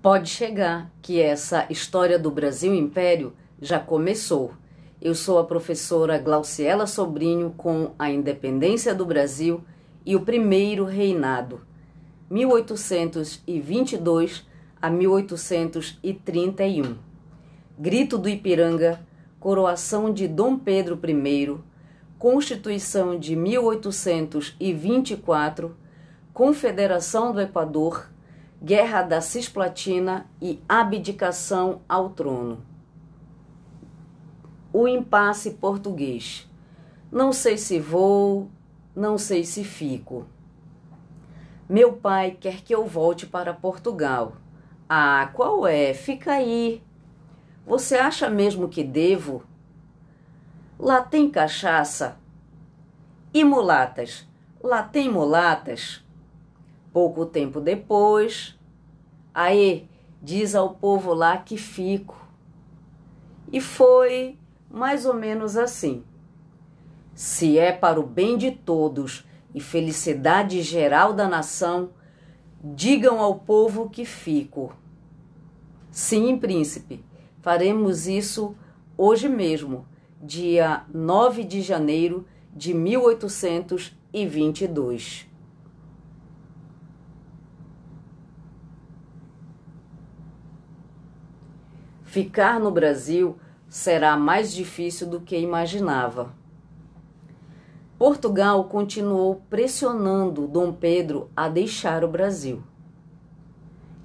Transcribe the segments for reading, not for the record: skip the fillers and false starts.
Pode chegar que essa história do Brasil Império já começou. Eu sou a professora Glauciela Sobrinho com a Independência do Brasil e o Primeiro Reinado, 1822 a 1831. Grito do Ipiranga, coroação de Dom Pedro I, Constituição de 1824, Confederação do Equador, Guerra da Cisplatina e abdicação ao trono. O impasse português. Não sei se vou, não sei se fico. Meu pai quer que eu volte para Portugal. Ah, qual é? Fica aí. Você acha mesmo que devo? Lá tem cachaça? E mulatas? Lá tem mulatas? Pouco tempo depois, aê, diz ao povo lá que fico. E foi mais ou menos assim. Se é para o bem de todos e felicidade geral da nação, digam ao povo que fico. Sim, príncipe, faremos isso hoje mesmo, dia 9 de janeiro de 1822. Ficar no Brasil será mais difícil do que imaginava. Portugal continuou pressionando Dom Pedro a deixar o Brasil.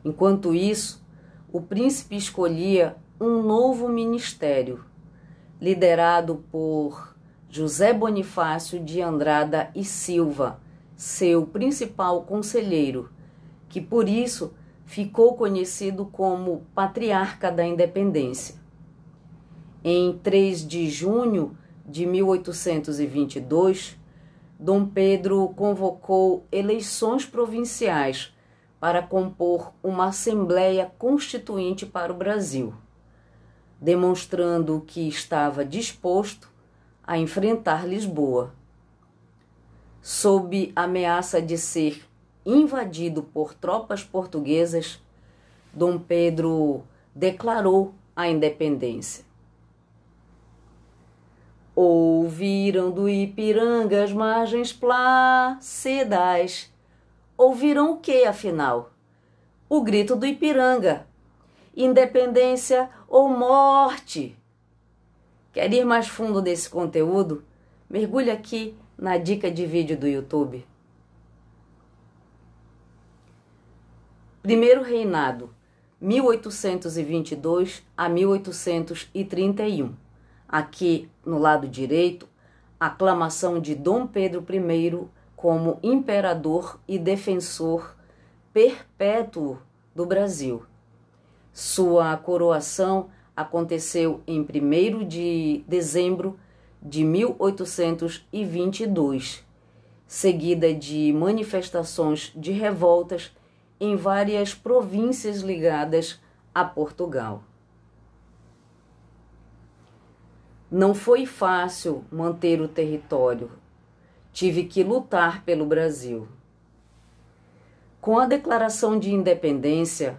Enquanto isso, o príncipe escolhia um novo ministério, liderado por José Bonifácio de Andrada e Silva, seu principal conselheiro, que por isso ficou conhecido como Patriarca da Independência. Em 3 de junho de 1822, Dom Pedro convocou eleições provinciais para compor uma Assembleia Constituinte para o Brasil, demonstrando que estava disposto a enfrentar Lisboa. Sob ameaça de ser invadido por tropas portuguesas, Dom Pedro declarou a independência. Ouviram do Ipiranga as margens plácidas. Ouviram o que, afinal? O grito do Ipiranga. Independência ou morte? Quer ir mais fundo desse conteúdo? Mergulhe aqui na dica de vídeo do YouTube. Primeiro Reinado, 1822 a 1831. Aqui, no lado direito, a aclamação de Dom Pedro I como imperador e defensor perpétuo do Brasil. Sua coroação aconteceu em 1º de dezembro de 1822, seguida de manifestações de revoltas em várias províncias ligadas a Portugal. Não foi fácil manter o território. Tive que lutar pelo Brasil. Com a declaração de independência,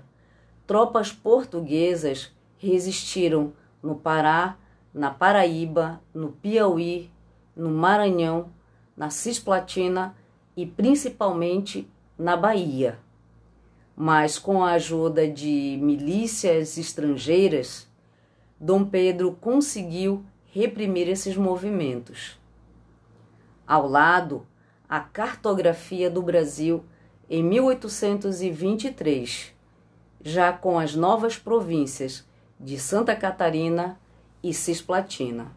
tropas portuguesas resistiram no Pará, na Paraíba, no Piauí, no Maranhão, na Cisplatina e principalmente na Bahia. Mas com a ajuda de milícias estrangeiras, Dom Pedro conseguiu reprimir esses movimentos. Ao lado, a cartografia do Brasil em 1823, já com as novas províncias de Santa Catarina e Cisplatina.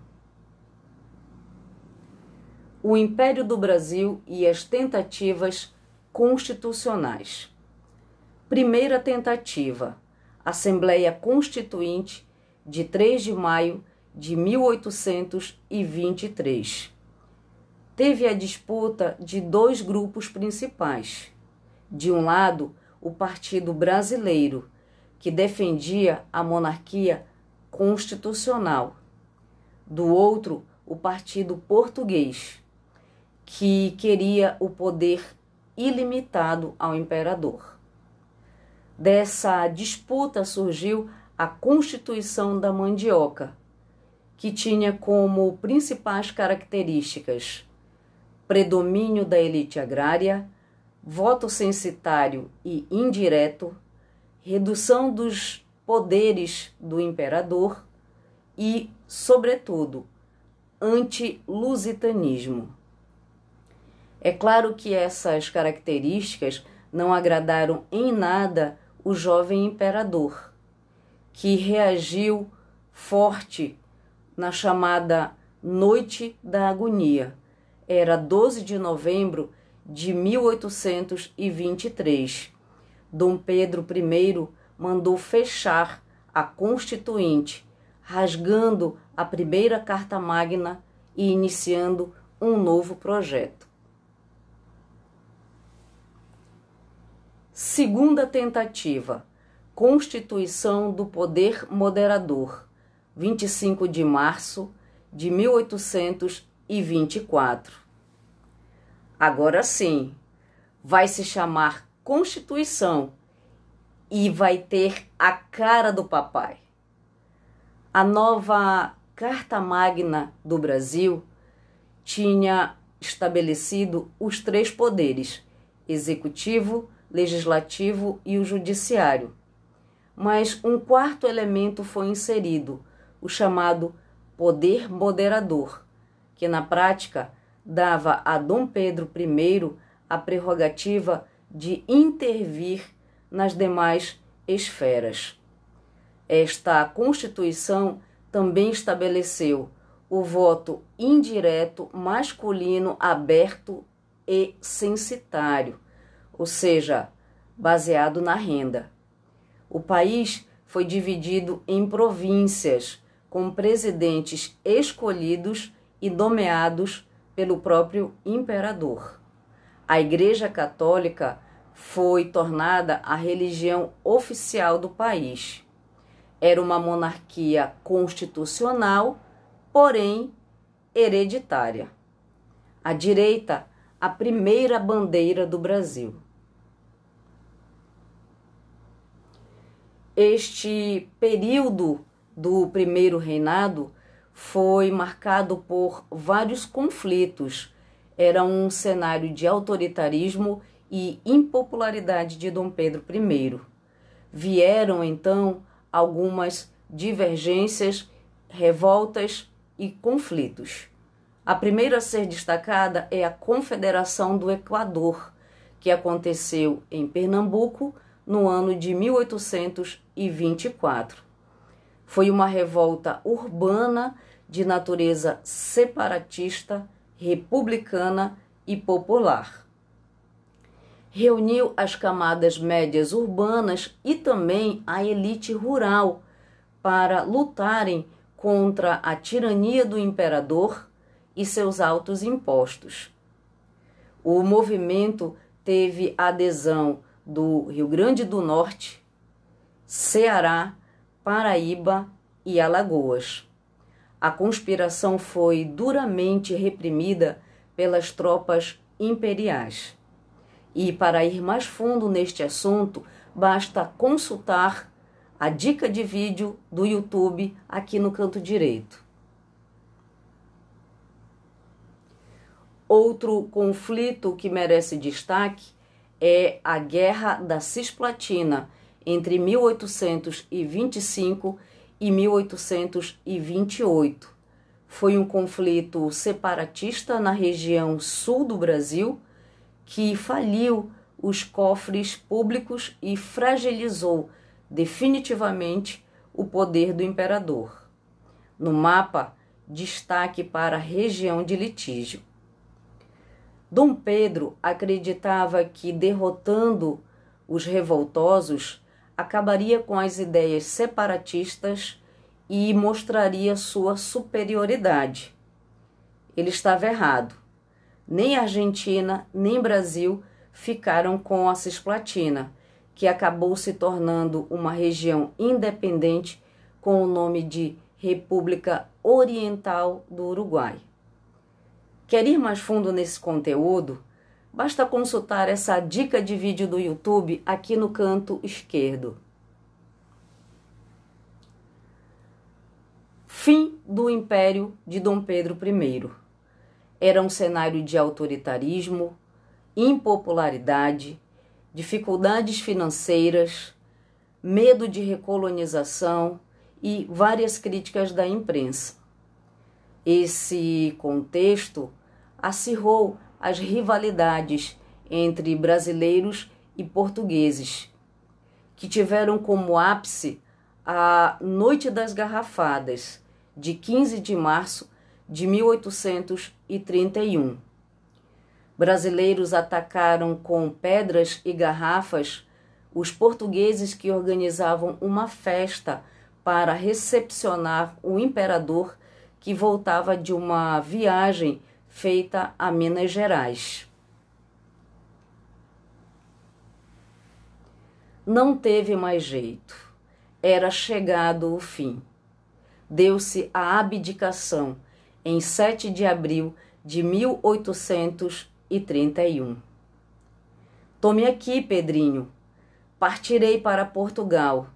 O Império do Brasil e as tentativas constitucionais. Primeira tentativa, Assembleia Constituinte de 3 de maio de 1823. Teve a disputa de dois grupos principais. De um lado, o Partido Brasileiro, que defendia a monarquia constitucional. Do outro, o Partido Português, que queria o poder ilimitado ao imperador. Dessa disputa surgiu a Constituição da Mandioca, que tinha como principais características predomínio da elite agrária, voto censitário e indireto, redução dos poderes do imperador e, sobretudo, anti-lusitanismo. É claro que essas características não agradaram em nada o jovem imperador, que reagiu forte na chamada Noite da Agonia. Era 12 de novembro de 1823. Dom Pedro I mandou fechar a Constituinte, rasgando a primeira Carta Magna e iniciando um novo projeto. Segunda tentativa, Constituição do Poder Moderador, 25 de março de 1824. Agora sim, vai se chamar Constituição e vai ter a cara do papai. A nova Carta Magna do Brasil tinha estabelecido os 3 poderes: executivo, legislativo e o judiciário. Mas um quarto elemento foi inserido, o chamado poder moderador, que na prática dava a Dom Pedro I a prerrogativa de intervir nas demais esferas. Esta Constituição também estabeleceu o voto indireto masculino aberto e censitário, ou seja, baseado na renda. O país foi dividido em províncias, com presidentes escolhidos e nomeados pelo próprio imperador. A Igreja Católica foi tornada a religião oficial do país. Era uma monarquia constitucional, porém hereditária. À direita, a primeira bandeira do Brasil. Este período do primeiro reinado foi marcado por vários conflitos. Era um cenário de autoritarismo e impopularidade de Dom Pedro I. Vieram, então, algumas divergências, revoltas e conflitos. A primeira a ser destacada é a Confederação do Equador, que aconteceu em Pernambuco no ano de 1824. Foi uma revolta urbana de natureza separatista, republicana e popular. Reuniu as camadas médias urbanas e também a elite rural para lutarem contra a tirania do imperador e seus altos impostos. O movimento teve adesão do Rio Grande do Norte, Ceará, Paraíba e Alagoas. A conspiração foi duramente reprimida pelas tropas imperiais. E para ir mais fundo neste assunto, basta consultar a dica de vídeo do YouTube aqui no canto direito. Outro conflito que merece destaque é a Guerra da Cisplatina, entre 1825 e 1828. Foi um conflito separatista na região sul do Brasil, que faliu os cofres públicos e fragilizou definitivamente o poder do imperador. No mapa, destaque para a região de litígio. Dom Pedro acreditava que, derrotando os revoltosos, acabaria com as ideias separatistas e mostraria sua superioridade. Ele estava errado. Nem Argentina, nem Brasil ficaram com a Cisplatina, que acabou se tornando uma região independente com o nome de República Oriental do Uruguai. Quer ir mais fundo nesse conteúdo? Basta consultar essa dica de vídeo do YouTube aqui no canto esquerdo. Fim do Império de Dom Pedro I. Era um cenário de autoritarismo, impopularidade, dificuldades financeiras, medo de recolonização e várias críticas da imprensa. Esse contexto acirrou as rivalidades entre brasileiros e portugueses, que tiveram como ápice a Noite das Garrafadas, de 15 de março de 1831. Brasileiros atacaram com pedras e garrafas os portugueses que organizavam uma festa para recepcionar o imperador que voltava de uma viagem feita a Minas Gerais. Não teve mais jeito. Era chegado o fim. Deu-se a abdicação em 7 de abril de 1831. Tome aqui, Pedrinho. Partirei para Portugal.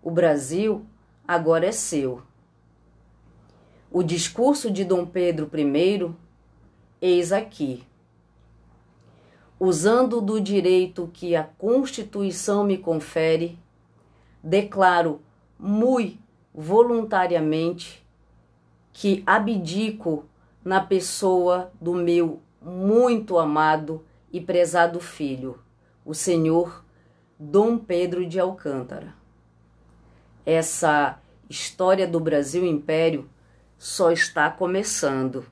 O Brasil agora é seu. O discurso de Dom Pedro I, eis aqui. Usando do direito que a Constituição me confere, declaro muito voluntariamente que abdico na pessoa do meu muito amado e prezado filho, o senhor Dom Pedro de Alcântara. Essa história do Brasil Império só está começando.